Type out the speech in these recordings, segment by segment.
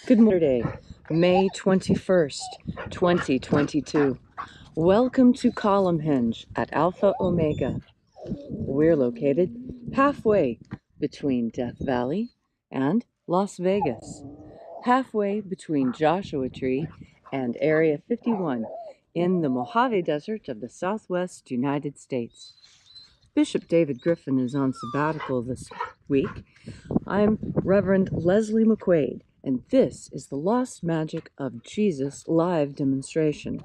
Good morning, May 21st, 2022. Welcome to Columnhenge at Alpha Ωmega. We're located halfway between Death Valley and Las Vegas, halfway between Joshua Tree and Area 51 in the Mojave Desert of the Southwest United States. Bishop David Griffin is on sabbatical this week. I'm Reverend Leslie McQuade, and this is the Lost Magic of Jesus live demonstration.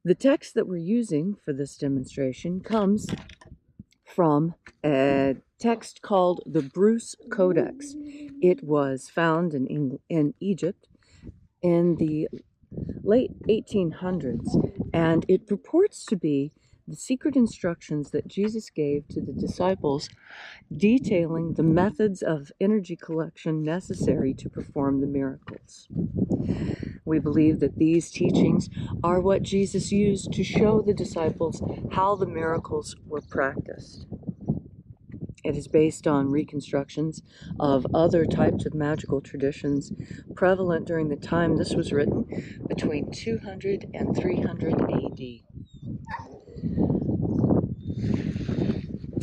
The text that we're using for this demonstration comes from a text called the Bruce Codex. It was found in Egypt in the late 1800s, and it purports to be the secret instructions that Jesus gave to the disciples detailing the methods of energy collection necessary to perform the miracles. We believe that these teachings are what Jesus used to show the disciples how the miracles were practiced. It is based on reconstructions of other types of magical traditions prevalent during the time this was written, between 200 and 300 AD.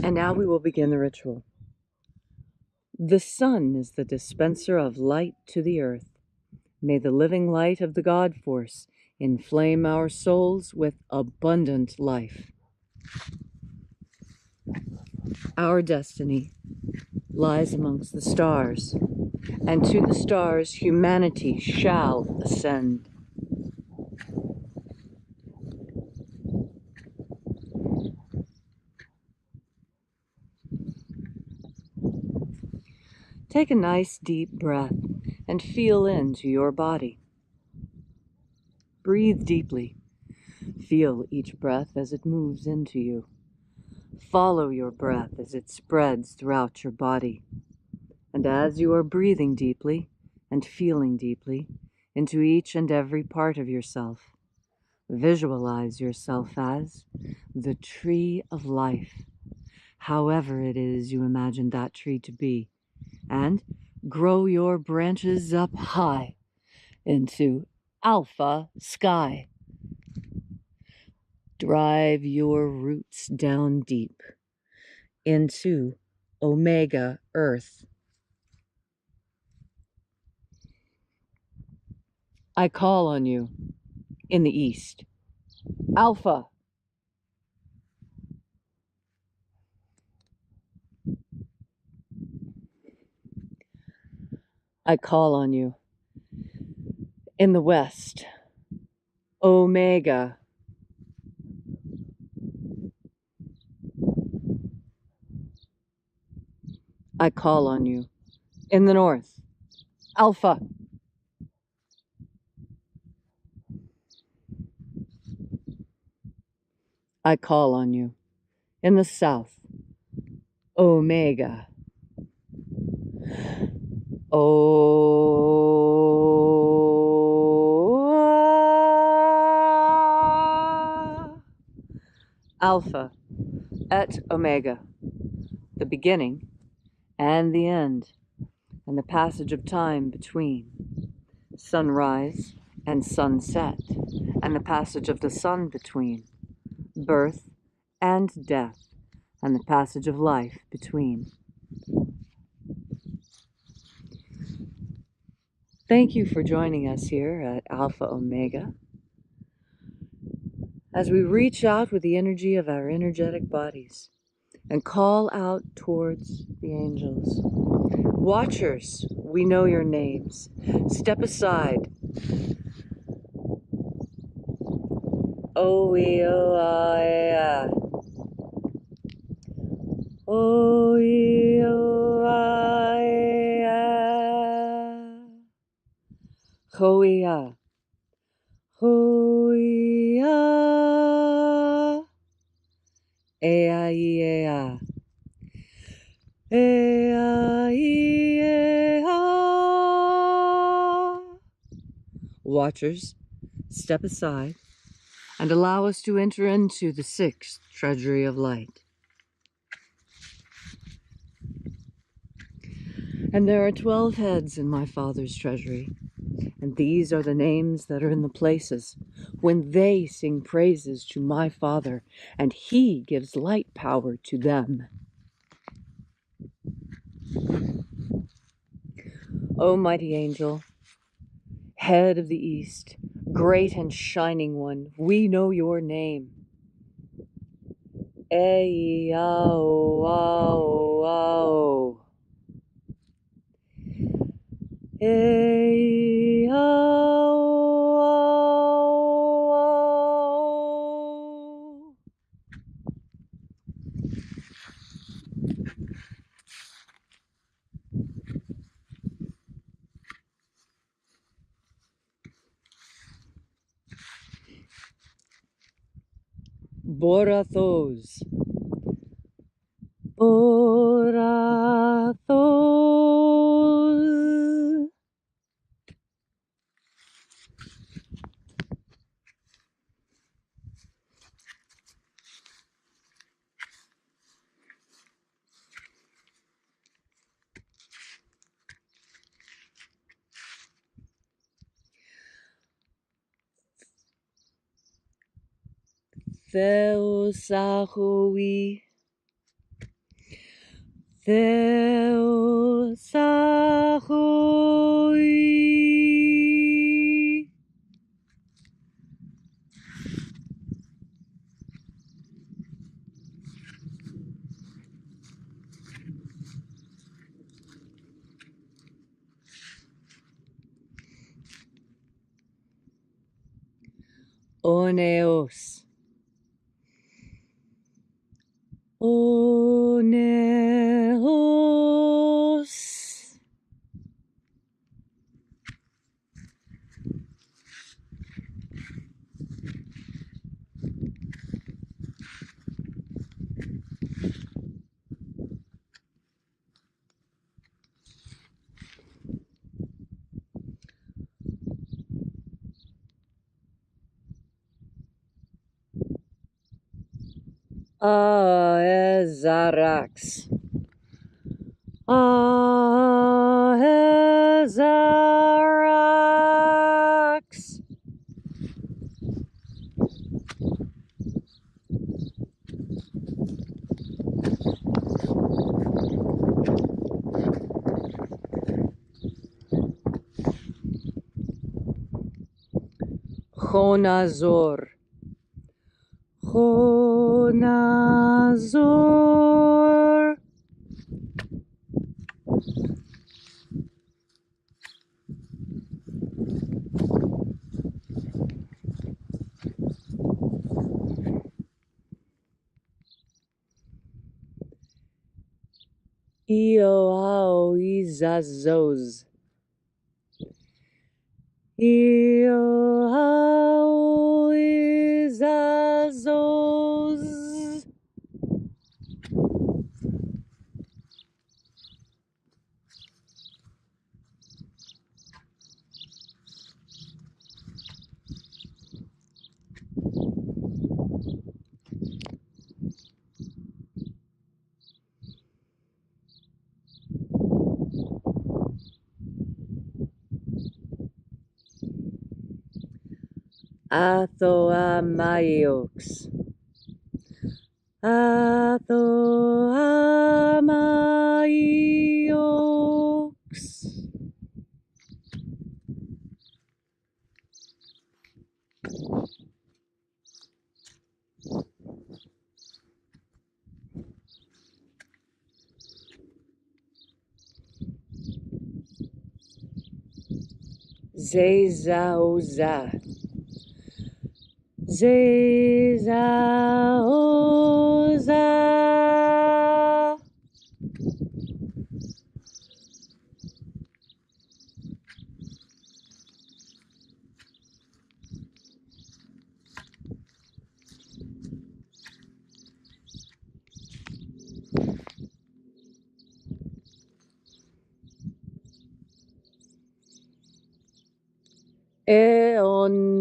And now we will begin the ritual. The sun is the dispenser of light to the earth. May the living light of the God force inflame our souls with abundant life. Our destiny lies amongst the stars, and to the stars humanity shall ascend. Take a nice deep breath and feel into your body. Breathe deeply. Feel each breath as it moves into you. Follow your breath as it spreads throughout your body. And as you are breathing deeply and feeling deeply into each and every part of yourself, visualize yourself as the tree of life, however it is you imagine that tree to be, and grow your branches up high into alpha sky. Drive your roots down deep into Omega Earth. I call on you in the east. Alpha. I call on you in the west. Omega. I call on you in the north. Alpha. I call on you in the south. Omega. Alpha et Omega, the beginning and the end, and the passage of time between, sunrise and sunset, and the passage of the sun between, birth and death, and the passage of life between. Thank you for joining us here at Alpha Ωmega as we reach out with the energy of our energetic bodies and call out towards the angels. Watchers, we know your names. Step aside. O-E-O-I-A. O-E-O-I-A. Ho-E-A. Ho-E-A. E-I-E-A. E-I-E-A. Watchers, step aside and allow us to enter into the sixth Treasury of Light. And there are 12 heads in my Father's treasury, and these are the names that are in the places when they sing praises to my Father, and He gives light power to them. O mighty angel, head of the east, great and shining one, we know your name. Ei-ao-ao-ao. Ei-ao-ao-ao. Borathos. Borathos. Theosahui. Theosahui. Oneos. Oneos. Aezarax. Aezarax. Honazor. Honazor. Ioao-izazos. Ioao-izazos. Athoamaiox. Athoamaiox. Zezaoza. Zezaoza.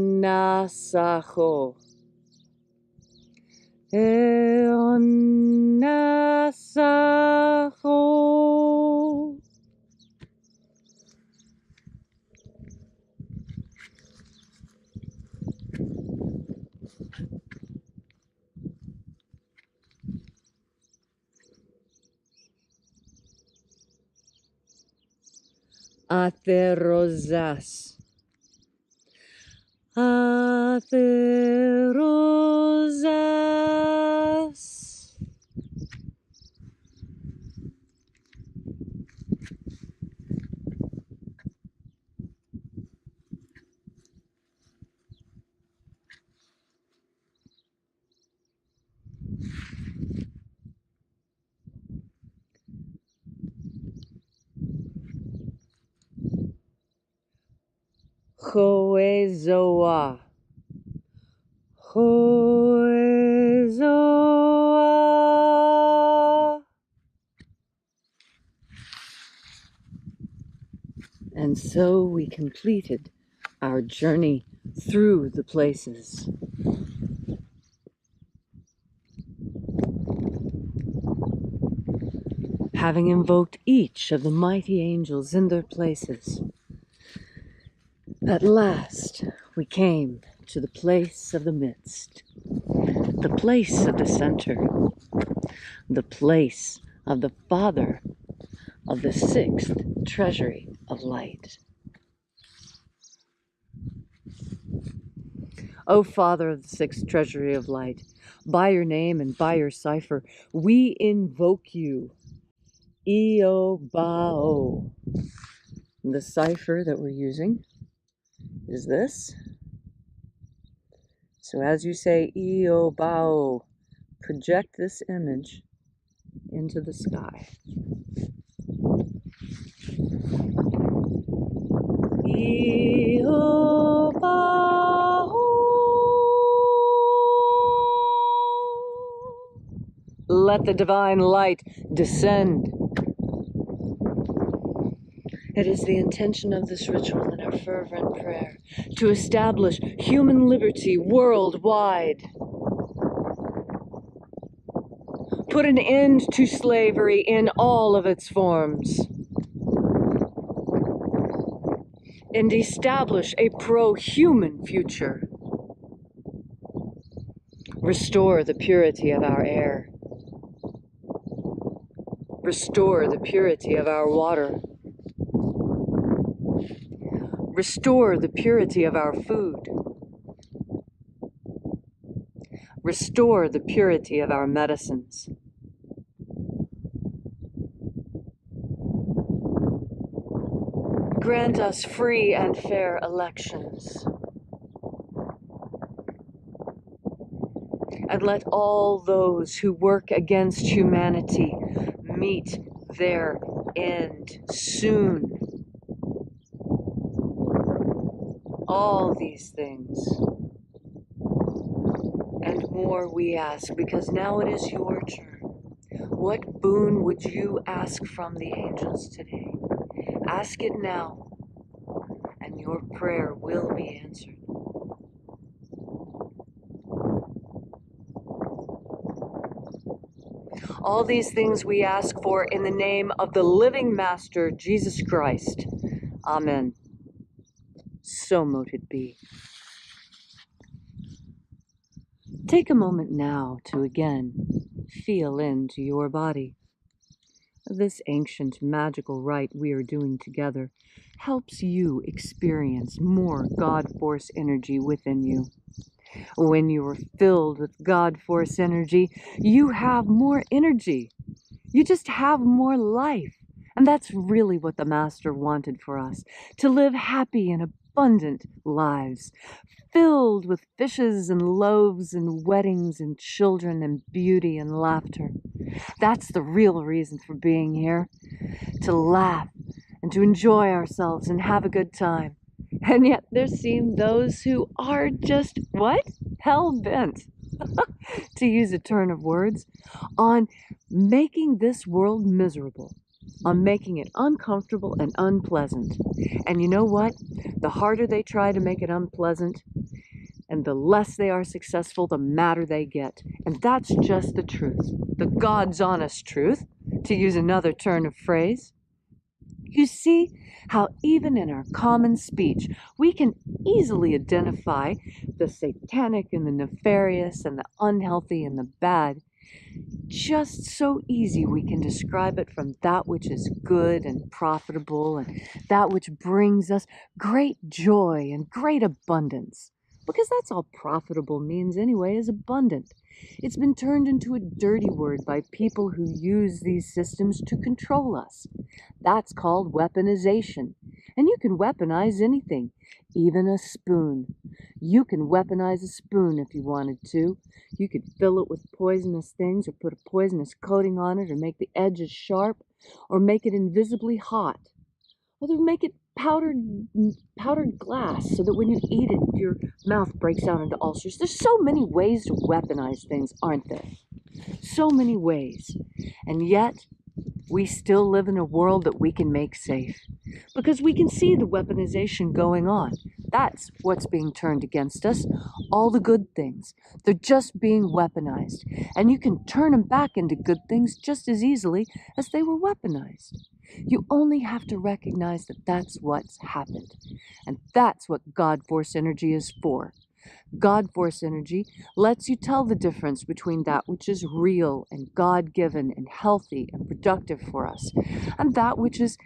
Eonasaho. Eonasaho. Atherosas. Atherosas. Hoezoa. Hoezoa. And so we completed our journey through the places. Having invoked each of the mighty angels in their places, at last we came to the place of the midst, the place of the center, the place of the Father of the sixth Treasury of Light. O Father of the sixth Treasury of Light, by your name and by your cipher, we invoke you. Eobao. The cipher that we're using is this. So as you say Eobao, project this image into the sky. Eobao. Let the divine light descend. It is the intention of this ritual and our fervent prayer to establish human liberty worldwide. Put an end to slavery in all of its forms. And establish a pro-human future. Restore the purity of our air. Restore the purity of our water. Restore the purity of our food. Restore the purity of our medicines. Grant us free and fair elections. And let all those who work against humanity meet their end soon. All these things and more we ask, because now it is your turn. What boon would you ask from the angels today? Ask it now, and your prayer will be answered. All these things we ask for in the name of the living Master, Jesus Christ. Amen. So mote it be. Take a moment now to again feel into your body. This ancient magical rite we are doing together helps you experience more God Force energy within you. When you are filled with God Force energy, you have more energy. You just have more life. And that's really what the Master wanted for us, to live happy and abundant lives, filled with fishes and loaves and weddings and children and beauty and laughter. That's the real reason for being here, to laugh and to enjoy ourselves and have a good time. And yet there seem those who are just, what? Hell-bent, to use a turn of words, on making this world miserable, on making it uncomfortable and unpleasant. And you know what? The harder they try to make it unpleasant, and the less they are successful, the madder they get. And that's just the truth, the God's honest truth, to use another turn of phrase. You see how even in our common speech, we can easily identify the satanic and the nefarious and the unhealthy and the bad, Just so easy we can describe it from that which is good and profitable and that which brings us great joy and great abundance. Because that's all profitable means anyway, is abundant. It's been turned into a dirty word by people who use these systems to control us. That's called weaponization. And you can weaponize anything, even a spoon. You can weaponize a spoon if you wanted to. You could fill it with poisonous things or put a poisonous coating on it or make the edges sharp or make it invisibly hot. Or make it powdered glass so that when you eat it, your mouth breaks out into ulcers. There's so many ways to weaponize things, aren't there? So many ways. And yet, we still live in a world that we can make safe because we can see the weaponization going on. That's what's being turned against us. All the good things. They're just being weaponized. And you can turn them back into good things just as easily as they were weaponized. You only have to recognize that that's what's happened. And that's what God Force energy is for. God Force energy lets you tell the difference between that which is real and God-given and healthy and productive for us, and that which is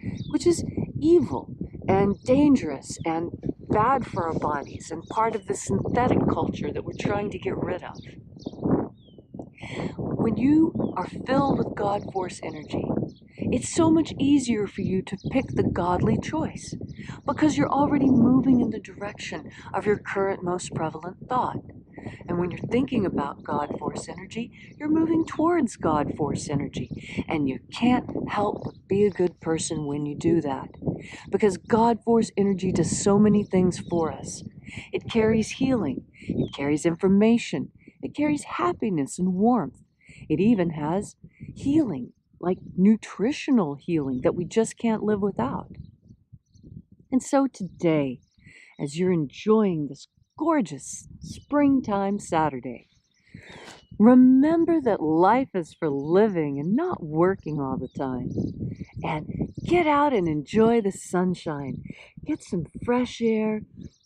evil and dangerous and bad for our bodies and part of the synthetic culture that we're trying to get rid of. When you are filled with God Force energy, it's so much easier for you to pick the godly choice because you're already moving in the direction of your current most prevalent thought. And when you're thinking about God Force energy, you're moving towards God Force energy. And you can't help but be a good person when you do that. Because God Force energy does so many things for us. It carries healing. It carries information. It carries happiness and warmth. It even has healing, like nutritional healing that we just can't live without. And so today, as you're enjoying this gorgeous springtime Saturday, remember that life is for living and not working all the time. And get out and enjoy the sunshine. Get some fresh air.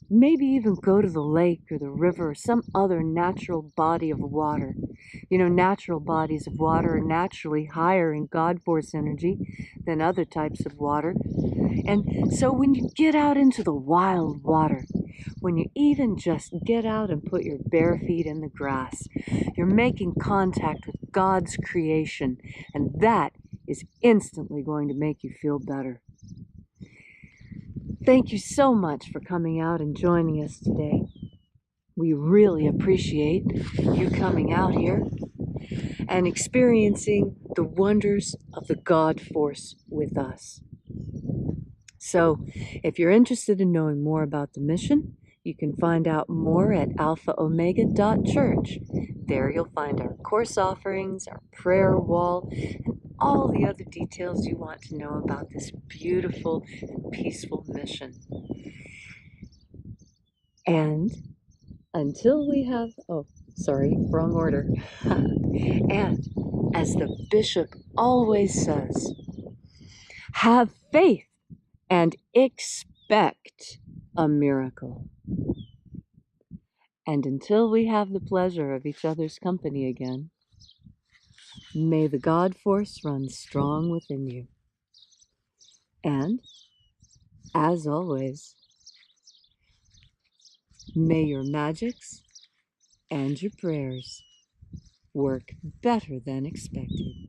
Maybe even go to the lake or the river or some other natural body of water. You know, natural bodies of water are naturally higher in God Force energy than other types of water. And so when you get out into the wild water, when you even just get out and put your bare feet in the grass, you're making contact with God's creation, and that is instantly going to make you feel better. Thank you so much for coming out and joining us today. We really appreciate you coming out here and experiencing the wonders of the God Force with us. So, if you're interested in knowing more about the mission, you can find out more at alphaomega.church. There you'll find our course offerings, our prayer wall, and all the other details you want to know about this beautiful and peaceful mission. And until we have, wrong order. And as the bishop always says, have faith and expect a miracle. And until we have the pleasure of each other's company again, may the God Force run strong within you. And, as always, may your magics and your prayers work better than expected.